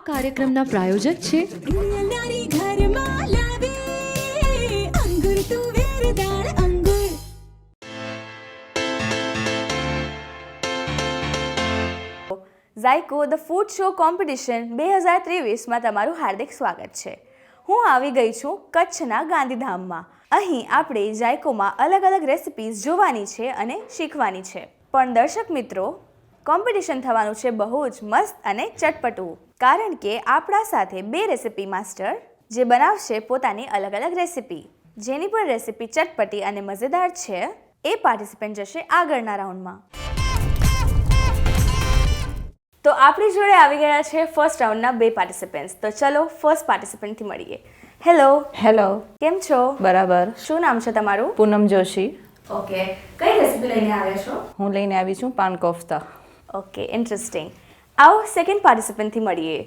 કાર્યક્રમના પ્રાયોજક છે ઝાયકો the food show competition 2023માં તમારું હાર્દિક સ્વાગત છે. હું આવી ગઈ છું કચ્છના ગાંધીધામમાં. અહીં આપણે ઝાયકોમાં અલગ અલગ રેસિપીઝ જોવાની છે અને શીખવાની છે. પણ દર્શક મિત્રો, કોમ્પિટિશન થવાનું છે બહુ જ મસ્ત અને ચટપટું, કારણ કે આપણા સાથે બે રેસિપી માસ્ટર જે બનાવશે પોતાની અલગ અલગ રેસિપી, જેની પણ રેસિપી ચટપટી અને મજેદાર છે, એ પાર્ટિસિપન્ટ જશે આગળના રાઉન્ડમાં. તો આપણી જોડે આવી ગયા છે ફર્સ્ટ રાઉન્ડના બે પાર્ટિસિપન્ટ્સ. તો ચલો ફર્સ્ટ પાર્ટિસિપન્ટથી મળીએ. હેલો, કેમ છો? બરાબર. શું નામ છે તમારું? પૂનમ જોશી. ઓકે, કઈ રેસિપી લઈને આવ્યા છો? હું લઈને આવી છું પાન કોફતા. Okay, interesting. આવો સેકન્ડ પાર્ટિસિપન્ટથી મળીએ.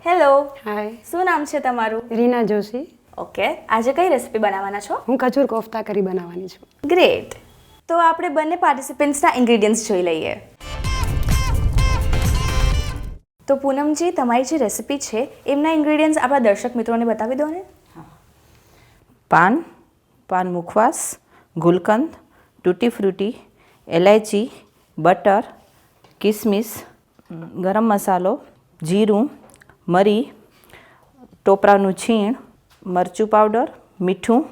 હેલો, હાય, શું નામ છે તમારું? રીના જોશી. ઓકે, આજે કઈ રેસિપી બનાવવાના છો? હું ખજૂર કોફતા કરી બનાવવાની છું. ગ્રેટ. તો આપણે બંને પાર્ટિસિપન્ટ્સના ઇન્ગ્રેડિયન્ટ્સ જોઈ લઈએ. તો પૂનમજી, તમારી જે રેસિપી છે એમના ઇન્ગ્રેડિયન્ટ્સ આપણા દર્શક મિત્રોને બતાવી દો ને. પાન મુખવાસ, ગુલકંદ, તૂટી ફ્રૂટી, એલાયચી, બટર, કિસમિસ, ગરમ મસાલો, જીરું, મરી, ટોપરાનું છીણ, મરચું પાવડર, મીઠું,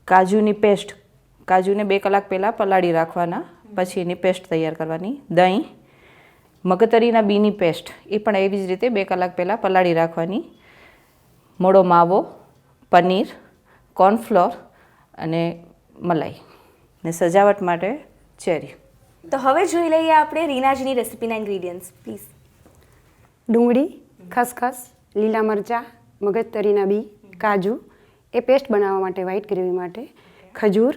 કાજુની પેસ્ટ. કાજુને 2 કલાક પહેલાં પલાળી રાખવાના, પછી એની પેસ્ટ તૈયાર કરવાની. દહીં, મગતરીના બીની પેસ્ટ, એ પણ એવી જ રીતે 2 કલાક પહેલાં પલાળી રાખવાની. મોળો માવો, પનીર, કોર્નફ્લોર અને મલાઈ, ને સજાવટ માટે ચેરી. તો હવે જોઈ લઈએ આપણે રીનાજીની રેસિપીના ઇન્ગ્રેડિયન્ટ્સ, પ્લીઝ. ડુંગળી, ખસખસ, લીલા મરચાં, મગજતરીના બી, કાજુ, એ પેસ્ટ બનાવવા માટે, વ્હાઈટ ગ્રેવી માટે, ખજૂર,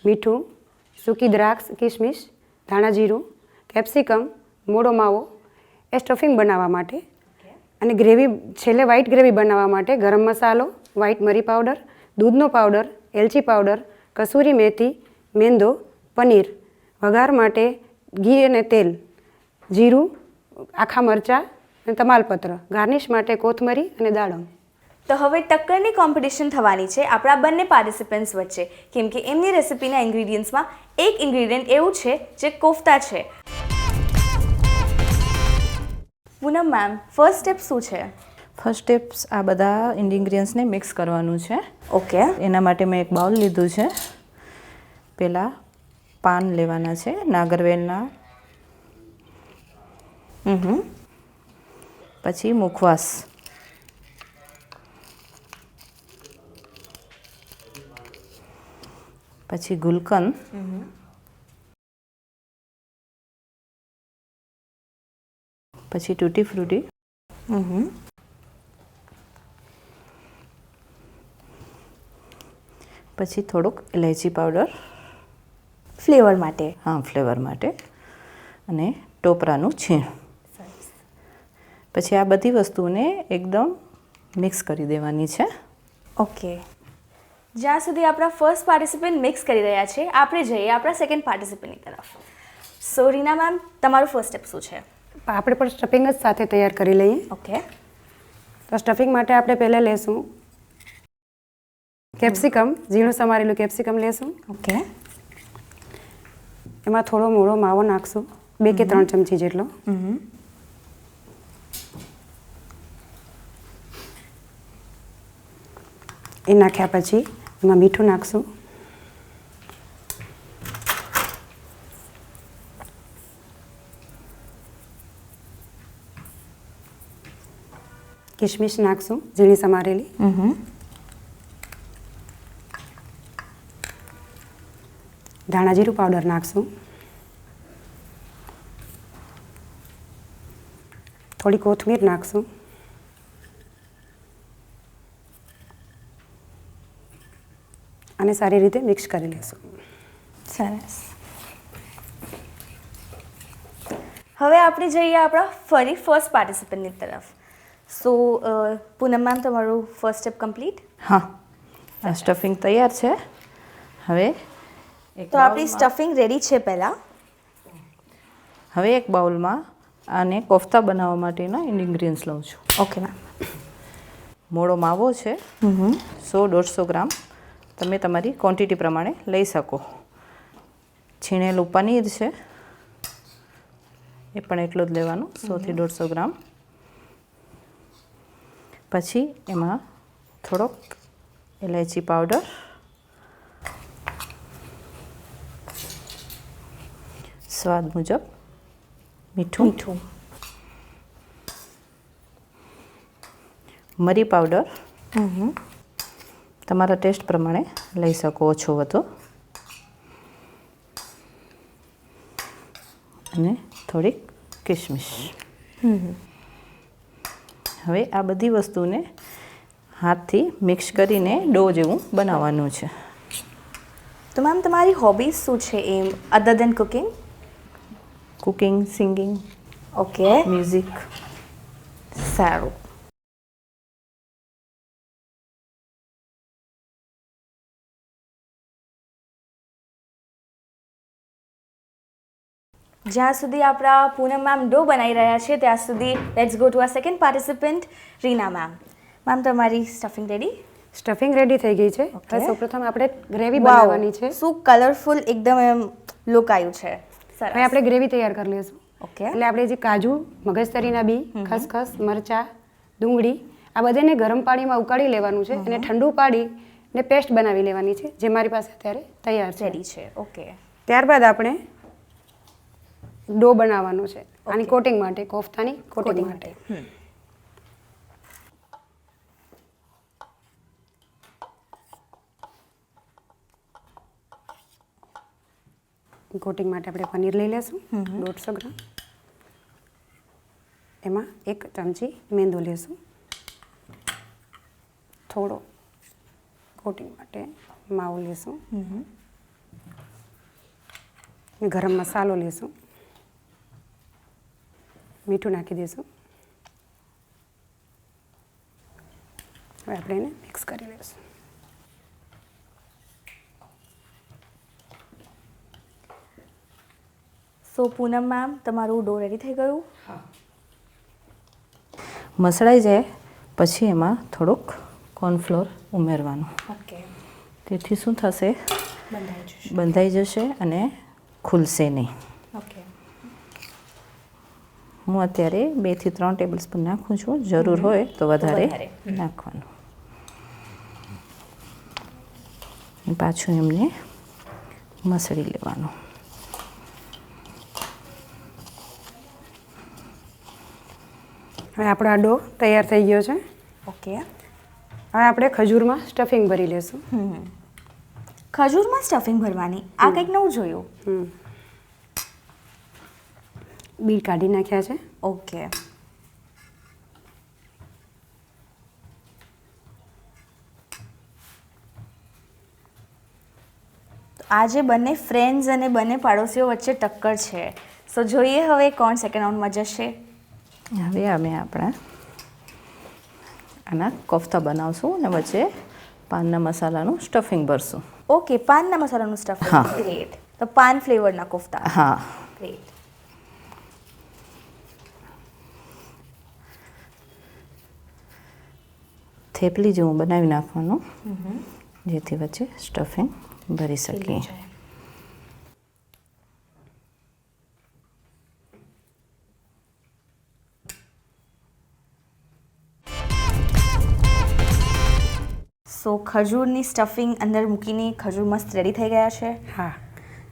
મીઠું, સૂકી દ્રાક્ષ, કિસમિસ, ધાણા જીરું, કેપ્સિકમ, મોળો માવો, એ સ્ટફિંગ બનાવવા માટે. અને ગ્રેવી છેલ્લે વ્હાઈટ ગ્રેવી બનાવવા માટે ગરમ મસાલો, વ્હાઈટ મરી પાવડર, દૂધનો પાવડર, એલચી પાવડર, કસૂરી મેથી, મેંદો, પનીર. વઘાર માટે ઘી અને તેલ, જીરું, આખા મરચાં અને તમાલપત્ર. ગાર્નિશ માટે કોથમરી અને દાડમ. તો હવે ટક્કરની કોમ્પિટિશન થવાની છે આપણા બંને પાર્ટિસિપન્ટ્સ વચ્ચે, કેમ કે એમની રેસિપીના ઇન્ગ્રેડિયન્ટ્સમાં એક ઇન્ગ્રેડિયન્ટ એવું છે જે કોફતા છે. પૂનમ મેમ, ફર્સ્ટ સ્ટેપ શું છે? ફર્સ્ટ સ્ટેપ્સ આ બધા ઇન્ગ્રીડિયન્ટ્સને મિક્સ કરવાનું છે. ઓકે. એના માટે મેં એક બાઉલ લીધું છે. પહેલાં પાન લેવાના છે નાગરવેલના. પછી મુખવાસ, પછી ગુલકંદ, પછી તૂટી ફ્રૂટી, પછી થોડુંક ઇલાયચી પાવડર ફ્લેવર માટે. હા, ફ્લેવર માટે. અને ટોપરાનું છીણ. પછી આ બધી વસ્તુને એકદમ મિક્સ કરી દેવાની છે. ઓકે. જ્યાં સુધી આપણા ફર્સ્ટ પાર્ટિસિપન્ટ મિક્સ કરી રહ્યા છે, આપણે જઈએ આપણા સેકન્ડ પાર્ટિસિપન્ટની તરફ. સો રીના મેમ, તમારું ફર્સ્ટ સ્ટેપ શું છે? આપણે પણ સ્ટફિંગ જ સાથે તૈયાર કરી લઈએ. ઓકે. તો સ્ટફિંગ માટે આપણે પહેલાં લેશું કેપ્સિકમ, ઝીણું સમારેલું કેપ્સિકમ લેશું. ઓકે. એમાં થોડો મોળો માવો નાખશું, 2 કે 3 ચમચી જેટલો. એ નાખ્યા પછી એમાં મીઠું નાખશું. કિસમિસ નાખશું, ઝીણી સમારેલી. ધાણા જીરું પાવડર નાખશું. થોડી કોથમીર નાખશું. અને સારી રીતે મિક્સ કરી લઈશું. સરસ. હવે આપણે જઈએ આપણા ફરી ફર્સ્ટ પાર્ટિસિપન્ટની તરફ. સો પૂનમ મેમ, તમારું ફર્સ્ટ સ્ટેપ કમ્પ્લીટ? હા, આ સ્ટફિંગ તૈયાર છે. હવે તો આપણી સ્ટફિંગ રેડી છે પહેલાં. હવે એક બાઉલમાં આને કોફતા બનાવવા માટેના ઇન્ગ્રીડિયન્ટ્સ લઉં છું. Okay ma'am. મોળો માવો છે 100-150 ગ્રામ, તમે તમારી ક્વોન્ટિટી પ્રમાણે લઈ શકો. છીણેલું પનીર છે, એ પણ એટલું જ લેવાનું, 100-150 ગ્રામ. પછી એમાં થોડોક ઇલાયચી પાવડર, સ્વાદ મુજબ મીઠું, મરી પાવડર તમારા ટેસ્ટ પ્રમાણે લઈ શકો, ઓછો વધુ, અને થોડીક કિશમિશ. હવે આ બધી વસ્તુને હાથથી મિક્સ કરીને ડો જેવું બનાવવાનું છે. તો મેમ તમારી હોબીઝ શું છે એમ other than cooking? Cooking, singing, okay, music. સારું. જ્યાં સુધી આપણા પૂનમ મેમ ડો બનાવી રહ્યા છે ત્યાં સુધી લેટ્સ ગો ટુ આ second participant Reena ma'am. Ma'am તમારી સ્ટફિંગ રેડી? સ્ટફિંગ રેડી થઈ ગઈ છે. Okay. હવે સૌપ્રથમ આપણે ગ્રેવી બનાવવાની છે. શું કલરફુલ એકદમ એમ લુક આવ્યું છે. હવે સરસ. આપણે ગ્રેવી તૈયાર કરી લઈશું. ઓકે. એટલે આપણે જે કાજુ, મગજતરીના બી, ખસખસ, મરચાં, ડુંગળી આ બધાને ગરમ પાણીમાં ઉકાળી લેવાનું છે અને ઠંડુ પાડીને પેસ્ટ બનાવી લેવાની છે, જે મારી પાસે અત્યારે તૈયાર છે. રેડી છે. ઓકે. ત્યારબાદ આપણે ડો બનાવવાનો છે આની કોટિંગ માટે, કોફતાની કોટિંગ માટે. કોટિંગ માટે આપણે પનીર લઈ લેશું 150 ગ્રામ. એમાં 1 ચમચી મેંદો લેશું, થોડો કોટિંગ માટે માવો લેશું, ગરમ મસાલો લેશું, મીઠું નાખી દઈશું. હવે આપણે એને મિક્સ કરી લઈશું. સો પૂનમ મેમ તમારું ડો રેડી થઈ ગયું? મસળાઈ જાય પછી એમાં થોડુંક કોર્નફ્લોર ઉમેરવાનું. ઓકે. તેથી શું થશે? બંધાઈ જશે. બંધાઈ જશે અને ખુલશે નહીં. ઓકે. હું અત્યારે 2 થી 3 ટેબલ સ્પૂન નાખું છું, જરૂર હોય તો વધારે નાખવાનું. પાછું એમને મસળી લેવાનું. હવે આપણો આ ડો તૈયાર થઈ ગયો છે. ઓકે. હવે આપણે ખજૂરમાં સ્ટફિંગ ભરી લેશું. ખજૂરમાં સ્ટફિંગ ભરવાની, આ કંઈક નવું જોયું. બીટ કાઢી નાખ્યા છે. ઓકે. આજે બંને ફ્રેન્ડ્સ અને બંને પાડોશીઓ વચ્ચે ટક્કર છે. સો જોઈએ હવે કોણ સેકન્ડ રાઉન્ડમાં જશે. હવે અમે આપણા આના કોફતા બનાવશું અને વચ્ચે પાનના મસાલાનું સ્ટફિંગ ભરશું. ઓકે, પાનના મસાલાનું સ્ટફિંગ. હા. ગ્રેટ. તો પાન ફ્લેવરના કોફતા. હા, ગ્રેટ. થેપલી જેવું બનાવી નાખવાનું, જેથી વચ્ચે સ્ટફિંગ ભરી શકીએ. સો ખજૂરની સ્ટફિંગ અંદર મૂકીને ખજૂર મસ્ત રેડી થઈ ગયા છે. હા.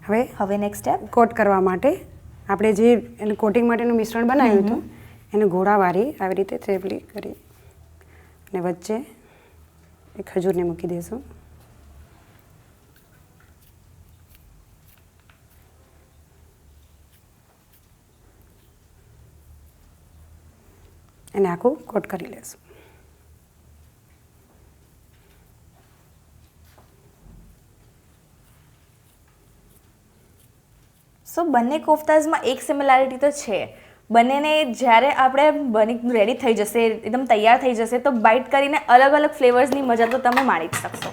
હવે હવે નેક્સ્ટ સ્ટેપ. કોટ કરવા માટે આપણે જે એને કોટિંગ માટેનું મિશ્રણ બનાવ્યું હતું એને ગોળાવાળી આવી રીતે થેપલી કરી અને વચ્ચે એ ખજૂરને મૂકી દઈશું. એને આખું કોટ કરી લેશું. સો બંને કોફતાઝમાં એક સિમિલારિટી તો છે. બંનેને જ્યારે આપણે બની રેડી થઈ જશે, એકદમ તૈયાર થઈ જશે, તો બાઇટ કરીને અલગ અલગ ફ્લેવર્સની મજા તો તમે માણી જ શકશો.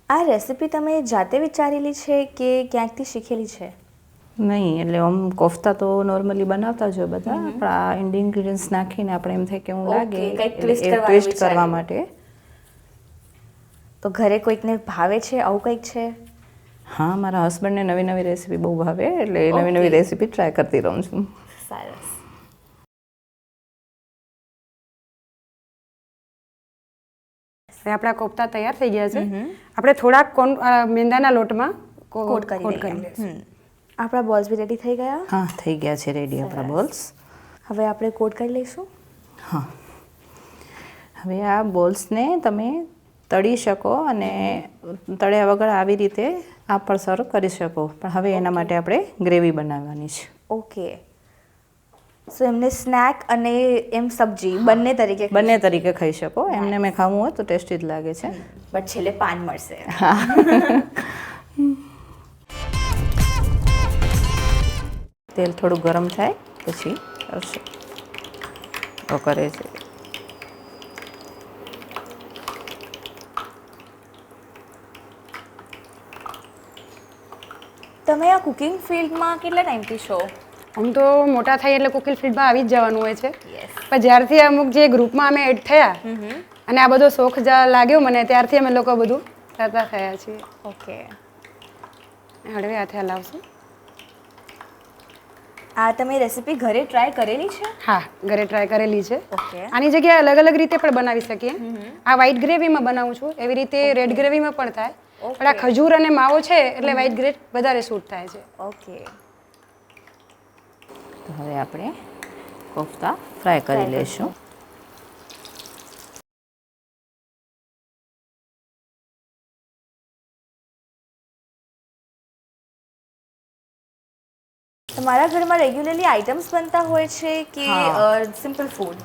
આ રેસિપી તમે જાતે વિચારેલી છે કે ક્યાંકથી શીખેલી છે? નહીં, એટલે આમ કોફતા તો નોર્મલી બનાવતા જ હોય બધા, પણ આ ઇન્ગ્રીડિયન્ટ્સ નાખીને આપણે એમ થાય કે હું લાગે Okay, કંઈક એટલે twist એ કરવાનું ટ્વિસ્ટ કરવા વિચાર્યું. માટે. તો ઘરે કોઈકને ભાવે છે આવું કંઈક છે? હા, મારા હસબન્ડને નવી નવી રેસીપી બહુ ભાવે, એટલે નવી Okay. નવી રેસીપી ટ્રાય કરતી રહું છું. સરસ. હવે આપણા કોફતા તૈયાર થઈ ગયા છે. આપણે થોડાક મેંદાના લોટમાં કોટ કરી લઈશું. લઈએ. આપણા બોલ્સ બી રેડી થઈ ગયા. હા, થઈ ગયા છે રેડી આપણા બોલ્સ. હવે આપણે કોટ કરી લઈશું. હા, હવે આ બોલ્સને તમે તળી શકો અને તળ્યા વગર આવી રીતે આ પણ સર્વ કરી શકો, પણ હવે એના માટે આપણે ગ્રેવી બનાવવાની છે. ઓકે. સો એમને સ્નેક અને એમ સબ્જી બંને તરીકે બંને તરીકે ખાઈ શકો, એમને મેં ખાવું હોય તો ટેસ્ટી જ લાગે છે. બટ છેલ્લે પાન મળશે. તેલ થોડું ગરમ થાય પછી કરશે. તો કરે છે. તમે આ કુકિંગ ફિલ્ડમાં કેટલા ટાઈમથી છો? આમ તો મોટા થાય એટલે કુકિંગ ફિલ્ડમાં આવી જ જવાનું હોય છે. યસ. પણ જ્યારથી અમુક જે ગ્રુપમાં અમે એડ થયા અને આ બધો શોખ લાગ્યો મને, ત્યારથી અમે લોકો બધું કરતા થયા છીએ. ઓકે. હળવે હાથે હલાવશું. આ તમે રેસિપી ઘરે ટ્રાય કરેલી છે? હા, ઘરે ટ્રાય કરેલી છે. ઓકે. આની જગ્યાએ અલગ અલગ રીતે પણ બનાવી શકીએ. આ વ્હાઈટ ગ્રેવીમાં બનાવું છું, એવી રીતે રેડ ગ્રેવીમાં પણ થાય. પણ આ ખજૂર અને માવો છે એટલે વ્હાઈટ ગ્રેવી વધારે સૂટ થાય છે. ઓકે. તો હવે આપણે કોફતા ફ્રાય કરી લઈશું. તમારા ઘરમાં રેગ્યુલરલી આઇટમ્સ બનતા હોય છે કે હા. Simple food?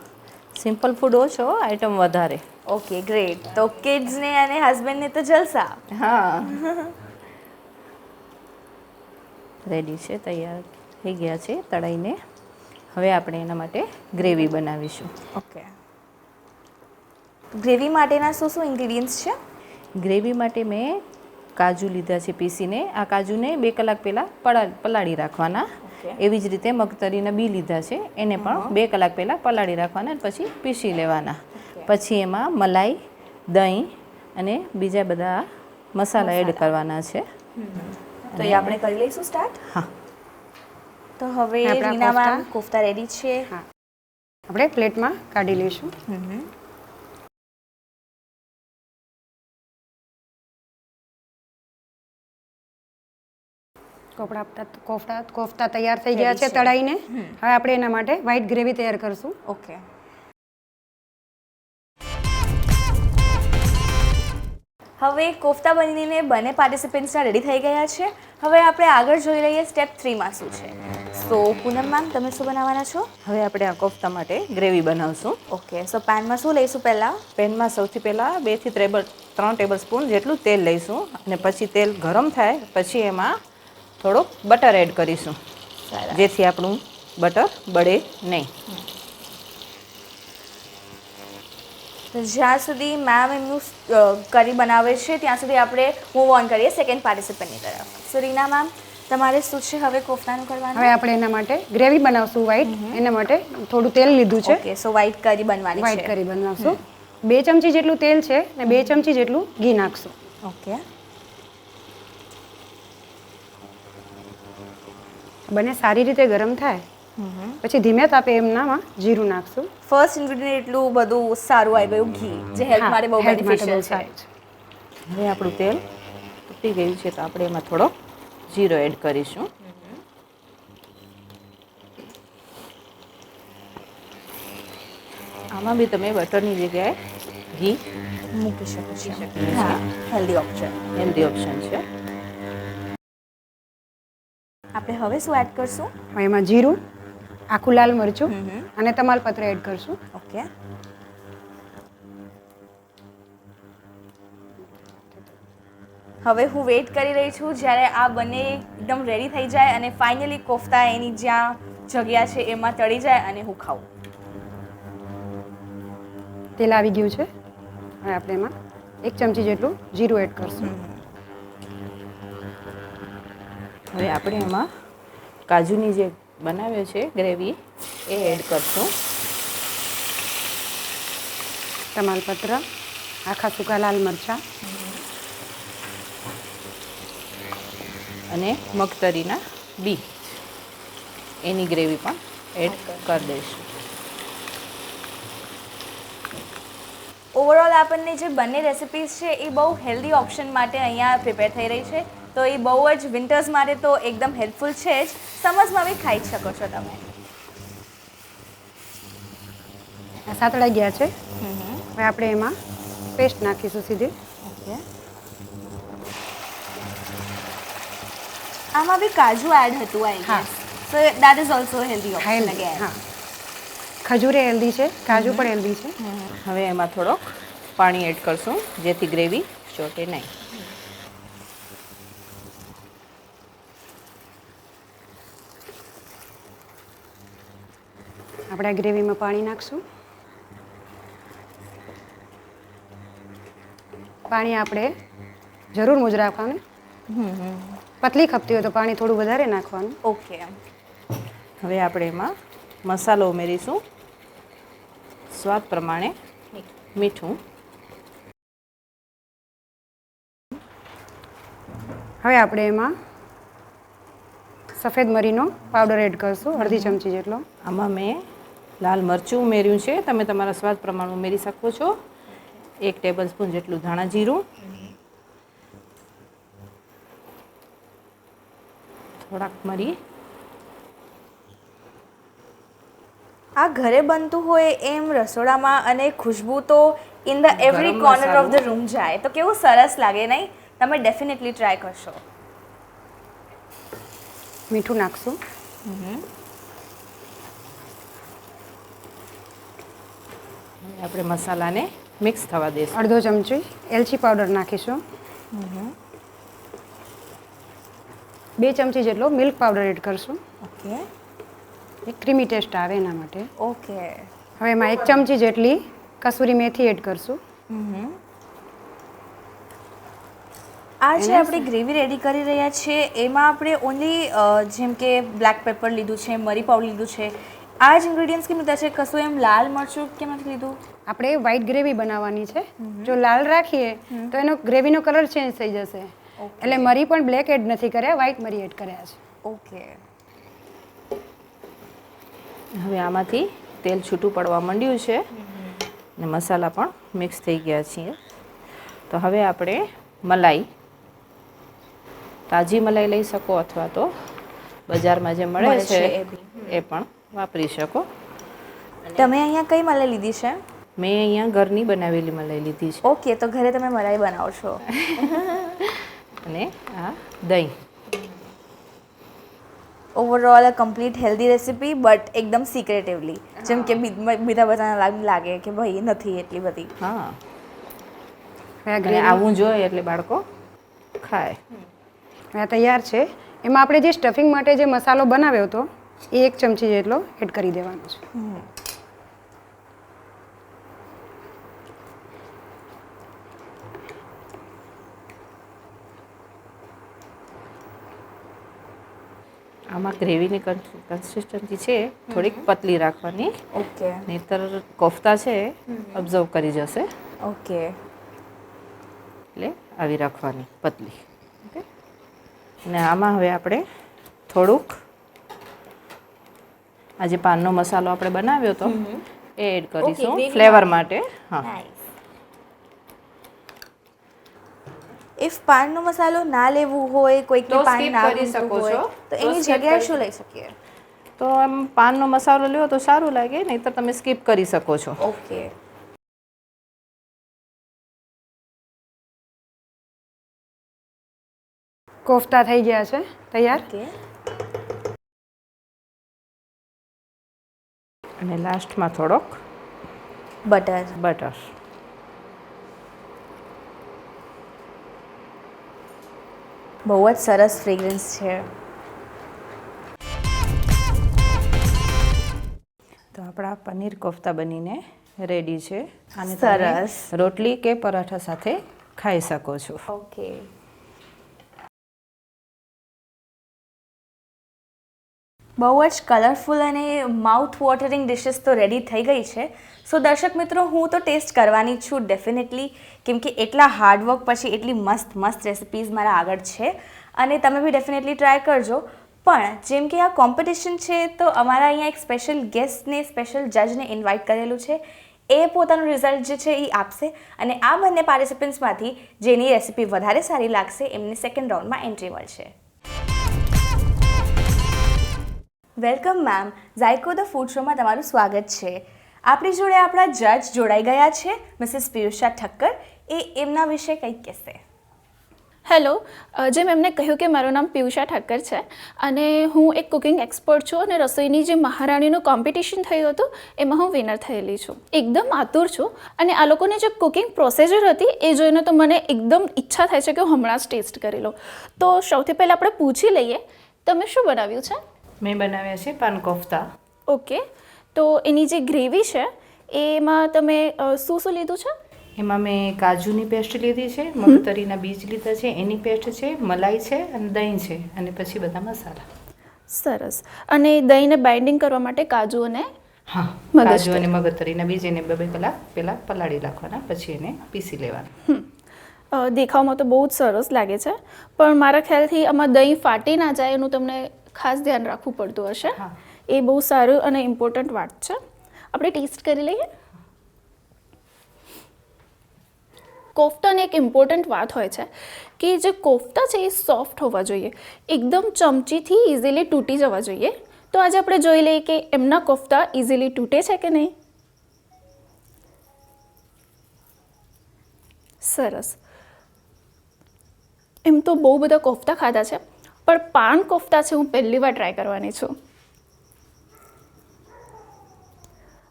સિમ્પલ ફૂડ ઓછો, આઈટમ વધારે. Okay, great. તો કિડ્સને અને હસબન્ડને તો જલસા. હા. રેડી છે, તૈયાર થઈ ગયા છે તળાઈને. હવે આપણે એના માટે ગ્રેવી બનાવીશું. ઓકે. ગ્રેવી માટેના શું શું ઇન્ગ્રીડિયન્ટ્સ છે? ગ્રેવી માટે મેં કાજુ લીધા છે પીસીને. આ કાજુને 2 કલાક પહેલાં પલાળી રાખવાના. Okay. એવી જ રીતે મગતરીના બી લીધા છે, એને પણ 2 કલાક પહેલાં પલાળી રાખવાના અને પછી પીસી લેવાના. પછી એમાં મલાઈ, દહીં અને બીજા બધા મસાલા એડ કરવાના છે. તો એ આપણે કરી લઈશું સ્ટાર્ટ. હા. તો હવે આપણા રીના મેમ કોફતા? કોફતા રેડી છે. હા, આપણે પ્લેટમાં કાઢી લઈશું. કોફતા તૈયાર થઈ ગયા છે તળાઈને. હવે આપણે એના માટે વ્હાઈટ ગ્રેવી તૈયાર કરશું. ઓકે. હવે કોફતા બનીને બંને પાર્ટિસિપન્ટ્સના રેડી થઈ ગયા છે. હવે આપણે આગળ જોઈ લઈએ સ્ટેપ 3માં શું છે. સો પૂનમ મેમ, તમે શું બનાવવાના છો? હવે આપણે આ કોફતા માટે ગ્રેવી બનાવશું. ઓકે. સો પેનમાં શું લઈશું પહેલાં? પેનમાં સૌથી પહેલાં 2 થી 3 ટેબલ સ્પૂન જેટલું તેલ લઈશું અને પછી તેલ ગરમ થાય પછી એમાં થોડોક બટર એડ કરીશું, જેથી આપણું બટર બળે નહીં. તો જ્યાં સુધી મેમ એમનું કરી બનાવે છે ત્યાં સુધી આપણે મૂવ ઓન કરીએ સેકન્ડ પાર્ટિસિપન્ટની તરફ. સો રીના મેમ, તમારે શું છે હવે કોફતાનું કરવાનું? હવે આપણે એના માટે ગ્રેવી બનાવશું વ્હાઈટ. એના માટે થોડું તેલ લીધું છે. ઓકે. સો વ્હાઈટ કરી બનવાની વ્હાઈટ છે. કરી બનાવશું. 2 ચમચી જેટલું તેલ છે ને 2 ચમચી જેટલું ઘી નાખશું. ઓકે. બંને સારી રીતે ગરમ થાય પછી ધીમે તાપે એમનામાં જીરું નાખશું. ફર્સ્ટ ઇન્ગ્રીડિયન્ટ એટલું બધું સારું આવી ગયું ઘી, જે હેલ્થ માટે બહુ હેલ્થ માટે બેનિફિશિયલ બહુ છે. સારું છે. હવે આપણું તેલ તૂટી ગયું છે તો આપણે એમાં થોડો જીરો એડ કરીશું. આમાં બી તમે બટરની જગ્યાએ ઘી મૂકી શકો છો. હા, હેલ્ધી ઓપ્શન. હેલ્ધી ઓપ્શન છે. આપણે હવે શું એડ કરશું? હવે એમાં જીરું, આખું લાલ મરચું અને તમાલપત્ર એડ કરશું. ઓકે. હવે હું વેઇટ કરી રહી છું જ્યારે આ બંને એકદમ રેડી થઈ જાય અને ફાઇનલી કોફતા એની જ્યાં જગ્યા છે એમાં તળી જાય અને હું ખાઉં. તેલ આવી ગયું છે. હવે આપણે એમાં 1 ચમચી જેટલું જીરું એડ કરશું. હવે આપણે એમાં કાજુની જે બનાવ્યો છે ગ્રેવી એ એડ કરશું. તમાલપત્ર, આખા સૂકા લાલ મરચાં અને મગતરીના બી એની ગ્રેવી પણ એડ કરી દઈશું. ઓવરઓલ આપણને જે બંને રેસિપીઝ છે એ બહુ હેલ્ધી ઓપ્શન માટે અહીંયા પ્રિપેર થઈ રહી છે, તો એ બહુ જ વિન્ટર્સ માટે તો એકદમ હેલ્પફુલ છે જ. સમર્સમાં બી ખાઈ જ શકો છો તમે. આ સાતળાઈ ગયા છે. હવે આપણે એમાં પેસ્ટ નાખીશું સીધી. ઓકે, આમાં બી કાજુ એડ હતું આઈ હા. Gas, so that is also healthy option ખાઈ અગેન. હા, ખજૂરે હેલ્ધી છે, કાજુ પણ હેલ્ધી છે. હવે એમાં થોડોક પાણી એડ કરશું જેથી ગ્રેવી ચોટે નહીં. આપણે આ ગ્રેવીમાં પાણી નાખશું. પાણી આપણે જરૂર મુજબ રાખવાનું. પતલી ખપતી હોય તો પાણી થોડું વધારે નાખવાનું. ઓકે, હવે આપણે એમાં મસાલો ઉમેરીશું. સ્વાદ પ્રમાણે મીઠું. હવે આપણે એમાં સફેદ મરીનો પાવડર એડ કરશું, અડધી ચમચી જેટલો. આમાં મેં લાલ મરચું ઉમેર્યું છે, તમે તમારા સ્વાદ પ્રમાણે ઉમેરી શકો છો. 1 ટેબલ સ્પૂન જેટલું ધાણા જીરું, થોડાક મરી. આ ઘરે બનતું હોય એમ રસોડામાં અને ખુશ્બુ તો ઇન ધ એવરી ગરમ કોર્નર મસાલો. ઓફ ધ રૂમ જાય, તો કેવું સરસ લાગે નહીં? તમે ડેફિનેટલી ટ્રાય કરશો. મીઠું નાખશું. આપણે મસાલાને મિક્સ થવા દઈશું. અડધો ચમચી એલચી પાવડર નાખીશું. 2 ચમચી જેટલો મિલ્ક પાવડર એડ કરશું. ઓકે એક ક્રીમી ટેસ્ટ આવે એના માટે. ઓકે, હવે એમાં 1 ચમચી જેટલી કસૂરી મેથી એડ કરશું. આ જે આપણે ગ્રેવી રેડી કરી રહ્યા છીએ એમાં આપણે ઓનલી જેમ કે બ્લેક પેપર લીધું છે, મરી પાવડર લીધું છે, આ જ ઇન્ગ્રેડિયન્ટ્સ કેમ લીધા છે? કશું એમ લાલ મરચું કેમ નથી લીધું? આપણે વ્હાઈટ ગ્રેવી બનાવવાની છે. જો લાલ રાખીએ તો એનો ગ્રેવીનો કલર ચેન્જ થઈ જશે. એટલે મરી પણ બ્લેક એડ નથી કર્યા, વ્હાઈટ મરી એડ કર્યા છે. ઓકે, હવે આમાંથી તેલ છૂટું પડવા માંડ્યું છે અને મસાલા પણ મિક્સ થઈ ગયા છે. તો હવે આપણે મલાઈ, તાજી મલાઈ લઈ શકો અથવા તો બજારમાં જે મળે મળે છે છે એ બી. એ પણ વાપરી શકો. તમે અહીંયા કઈ મલાઈ લીધી છે? મેં અહીંયા ઘરની બનાવેલી મલાઈ લીધી છે. ઓકે, તો ઘરે તમે મલાઈ બનાવો છો. અને આ દહીં. Overall a complete healthy recipe, but એકદમ સિક્રેટિવલી, જેમ કે બીજા બધાને લાગે કે ભાઈ નથી એટલી બધી. હા, હવે આ અને ગ્રેવી આવું જોઈએ એટલે બાળકો ખાય. હવે આ તૈયાર છે. એમાં આપણે જે સ્ટફિંગ માટે જે મસાલો બનાવ્યો હતો એ 1 ચમચી જેટલો એડ કરી દેવાનો છે. આમાં ગ્રેવીની કન્સિસ્ટન્સી છે થોડીક પતલી રાખવાની, ઓકે નહીતર કોફતા છે અબ્ઝર્વ કરી જશે. ઓકે, એટલે આવી રાખવાની પતલી. ઓકે, અને આમાં હવે આપણે થોડુંક આ જે પાનનો મસાલો આપણે બનાવ્યો હતો એ એડ કરીશું gravy ફ્લેવર માટે. હા, નાઇસ. ઇફ પાનનો મસાલો ના લેવું હોય, કોઈકને તો પાન skip ના કરી ગમતું શકો હોય, છો. તો તો એની skip જગ્યાએ કરી શું લઈ શકીએ? તો આમ પાનનો મસાલો લ્યો તો સારું લાગે, નહીતર તમે સ્કીપ કરી શકો છો. ઓકે, કોફતા થઈ ગયા છે તૈયાર. ઓકે, અને લાસ્ટમાં થોડોક બટર. બટર. બહુ જ સરસ ફ્રેગ્રન્સ છે. તો આપણા પનીર કોફતા બનીને રેડી છે. આને સરસ. તમે રોટલી કે પરાઠા સાથે ખાઈ શકો છો. ઓકે, બહુ જ કલરફુલ અને માઉથ વોટરિંગ ડિશિસ તો રેડી થઈ ગઈ છે. સો દર્શક મિત્રો, હું તો ટેસ્ટ કરવાની છું ડેફિનેટલી, કેમ કે એટલા હાર્ડવર્ક પછી એટલી મસ્ત મસ્ત રેસિપીઝ મારા આગળ છે અને તમે બી ડેફિનેટલી ટ્રાય કરજો. પણ જેમ કે આ કોમ્પિટિશન છે તો અમારા અહીંયા એક સ્પેશિયલ ગેસ્ટને, સ્પેશિયલ જજને ઇન્વાઇટ કરેલું છે. એ પોતાનું રિઝલ્ટ જે છે એ આપશે અને આ બંને પાર્ટિસિપન્ટ્સમાંથી જેની રેસિપી વધારે સારી લાગશે એમને સેકન્ડ રાઉન્ડમાં એન્ટ્રી મળશે. વેલકમ મેમ, ઝાયકો ધ ફૂડ શોમાં તમારું સ્વાગત છે. આપણી જોડે આપણા જજ જોડાઈ ગયા છે, મિસિસ પિયુષા ઠક્કર. એ એમના વિશે કંઈક કહેશે. હેલો, જેમ એમને કહ્યું કે મારું નામ પિયુષા ઠક્કર છે અને હું એક કુકિંગ એક્સપર્ટ છું અને રસોઈની જે મહારાણીનું કોમ્પિટિશન થયું હતું એમાં હું વિનર થયેલી છું. એકદમ આતુર છું અને આ લોકોની જે કુકિંગ પ્રોસિજર હતી એ જોઈને તો મને એકદમ ઈચ્છા થાય છે કે હું હમણાં જ ટેસ્ટ કરી લઉં. તો સૌથી પહેલાં આપણે પૂછી લઈએ, તમે શું બનાવ્યું છે? મેં બનાવ્યા છે પાન કોફતા. ઓકે, તો એની જે ગ્રેવી છે એમાં તમે શું શું લીધું છે? એમાં મેં કાજુની પેસ્ટ લીધી છે, મગતરીના બીજ લીધા છે, એની પેસ્ટ છે, મલાઈ છે અને દહીં છે અને પછી બધા મસાલા. સરસ. અને દહીંને બાઇન્ડિંગ કરવા માટે કાજુ અને હા, કાજુ અને મગતરીના બીજ એને 2 કલાક પહેલાં પલાળી રાખવાના, પછી એને પીસી લેવાના. દેખાવમાં તો બહુ જ સરસ લાગે છે, પણ મારા ખ્યાલથી આમાં દહીં ફાટી ના જાય એનું તમને ખાસ ધ્યાન રાખવું પડતું હશે. એ બહુ સારું અને ઇમ્પોર્ટન્ટ વાત છે. આપણે ટેસ્ટ કરી લઈએ. કોફતાની એક ઇમ્પોર્ટન્ટ વાત હોય છે કે જે કોફતા છે એ સોફ્ટ હોવા જોઈએ, એકદમ ચમચીથી ઇઝીલી તૂટી જવા જોઈએ. તો આજે આપણે જોઈ લઈએ કે એમના કોફતા ઇઝીલી તૂટે છે કે નહીં. સરસ. એમ તો બહુ બધા કોફતા ખાધા છે, પણ પાન કોફતા છે હું પહેલી વાર ટ્રાય કરવાની છું.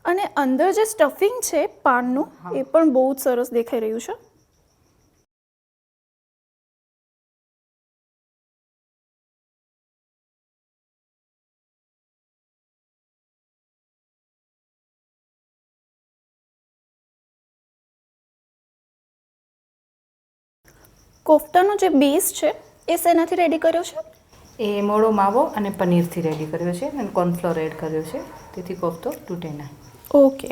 અને અંદર જે સ્ટફિંગ છે પાનનું એ પણ બહુ જ સરસ દેખાઈ રહ્યું છે. કોફતાનો જે બેઝ છે એ શેનાથી રેડી કર્યો છે? એ મોળો માવો અને પનીરથી રેડી કર્યો છે અને કોર્નફ્લોર એડ કર્યો છે, તેથી કોફતો તૂટે ના. ઓકે.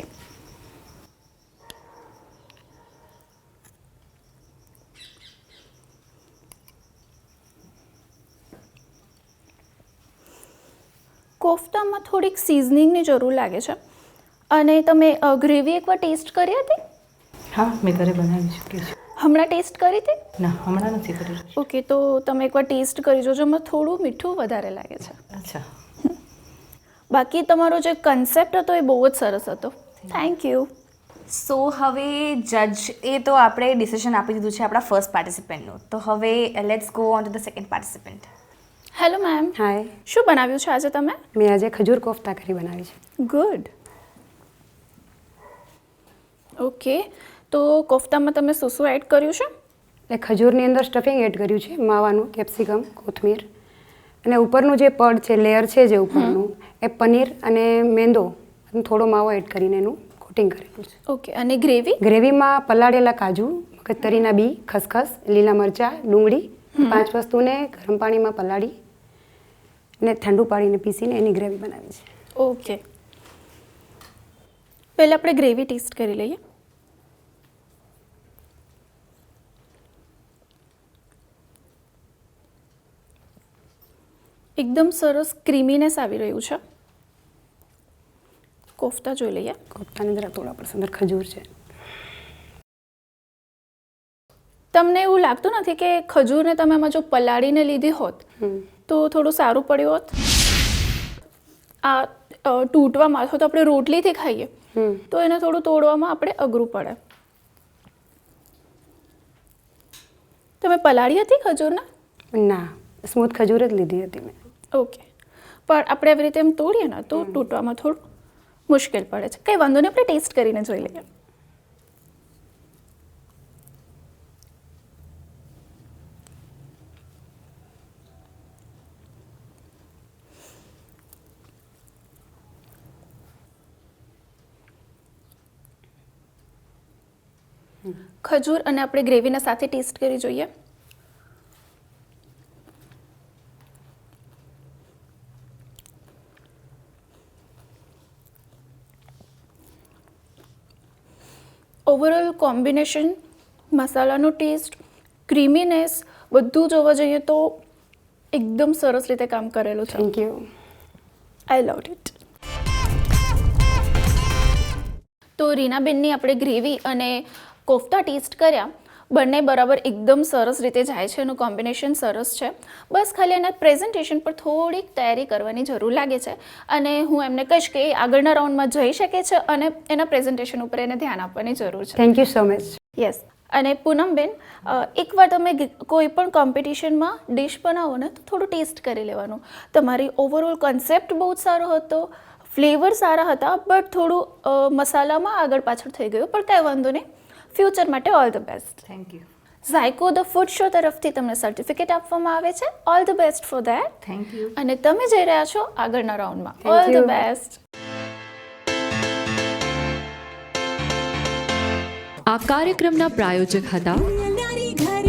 કોફતામાં થોડીક સિઝનિંગની જરૂર લાગે છે. અને તમે ગ્રેવી એકવાર ટેસ્ટ કરી હતી? હા, મેં ઘરે બનાવી ચૂકી છું. હમણાં ટેસ્ટ કરી હતી? ના, હમણાં નથી કરી. ઓકે, તો તમે એકવાર ટેસ્ટ કરી જોજો. એમાં થોડું મીઠું વધારે લાગે છે. અચ્છા. બાકી તમારો જે કન્સેપ્ટ હતો એ બહુ જ સરસ હતો. Thank you. સો હવે જજ એ તો આપણે ડિસિઝન આપી દીધું છે આપણા ફર્સ્ટ પાર્ટિસિપન્ટનું. તો હવે let's go on to the second participant. Hello ma'am. Hi, શું બનાવ્યું છે આજે તમે? મેં આજે ખજૂર કોફતા કરી બનાવી છે. ગુડ. ઓકે, તો કોફતામાં તમે શું શું એડ કર્યું છે? એટલે ખજૂરની અંદર સ્ટફિંગ એડ કર્યું છે, માવાનું, કેપ્સિકમ, કોથમીર અને ઉપરનું જે પડ છે, લેયર છે જે ઉપરનું, એ પનીર અને મેંદો અને થોડો માવો એડ કરીને એનું કોટિંગ કરેલું છે. ઓકે, અને ગ્રેવી? ગ્રેવીમાં પલાળેલા કાજુ, મગજતરીના બી, ખસખસ, લીલા મરચાં, ડુંગળી, 5 વસ્તુને ગરમ પાણીમાં પલાળી ને ઠંડુ પાડીને પીસીને એની ગ્રેવી બનાવી છે. ઓકે, પહેલાં આપણે ગ્રેવી ટેસ્ટ કરી લઈએ. એકદમ સરસ ક્રીમીનેસ આવી રહ્યું છે. કોફતા જોઈ લઈએ. કોફતાની અંદર થોડા અંદર ખજૂર છે. તમને એવું લાગતું નથી કે ખજૂરને તમે આમાં જો પલાળીને લીધી હોત તો થોડું સારું પડ્યું હોત? આ તૂટવામાં અથવા તો આપણે રોટલીથી ખાઈએ તો એને થોડું તોડવામાં આપણે અઘરું પડે. તમે પલાળી હતી ખજૂરને? ના, સ્મૂથ ખજૂર જ લીધી હતી મેં. ઓકે, પણ આપણે આવી રીતે એમ તોડીએ ને તો તૂટવામાં થોડું મુશ્કેલ પડે છે. કંઈ વાંધો નહીં, આપણે ટેસ્ટ કરીને જોઈ લઈએ. ખજૂર અને આપણે ગ્રેવીના સાથે ટેસ્ટ કરી જોઈએ. ઓવરઓલ કોમ્બિનેશન, મસાલાનો ટેસ્ટ, ક્રીમીનેસ બધું જોવા જઈએ તો એકદમ સરસ રીતે કામ કરેલું છે. Thank you. I love it. તો રીનાબેનની આપણે ગ્રેવી અને કોફતા ટેસ્ટ કર્યા, બંને બરાબર એકદમ સરસ રીતે જાય છે, એનું કોમ્બિનેશન સરસ છે. બસ ખાલી એના પ્રેઝન્ટેશન પર થોડીક તૈયારી કરવાની જરૂર લાગે છે અને હું એમને કહીશ કે એ આગળના રાઉન્ડમાં જઈ શકે છે અને એના પ્રેઝન્ટેશન ઉપર એને ધ્યાન આપવાની જરૂર છે. Thank you so much. Yes. અને પૂનમબેન, એકવાર તમે કોઈ પણ કોમ્પિટિશનમાં ડિશ બનાવો ને તો થોડું ટેસ્ટ કરી લેવાનું. તમારી ઓવરઓલ કોન્સેપ્ટ બહુ જ સારો હતો, ફ્લેવર સારા હતા, બટ થોડું મસાલામાં આગળ પાછળ થઈ ગયું, પણ કાંઈ વાંધો નહીં. ફ્યુચર માટે all the best. Thank you. Zaayko the food show તરફથી તમને સર્ટિફિકેટ આપવામાં આવે છે. All the best for that. Thank you. અને તમે જઈ રહ્યા છો આગળના રાઉન્ડમાં. Thank all the you. Best. આ કાર્યક્રમના પ્રાયોજક હતા નારી ઘર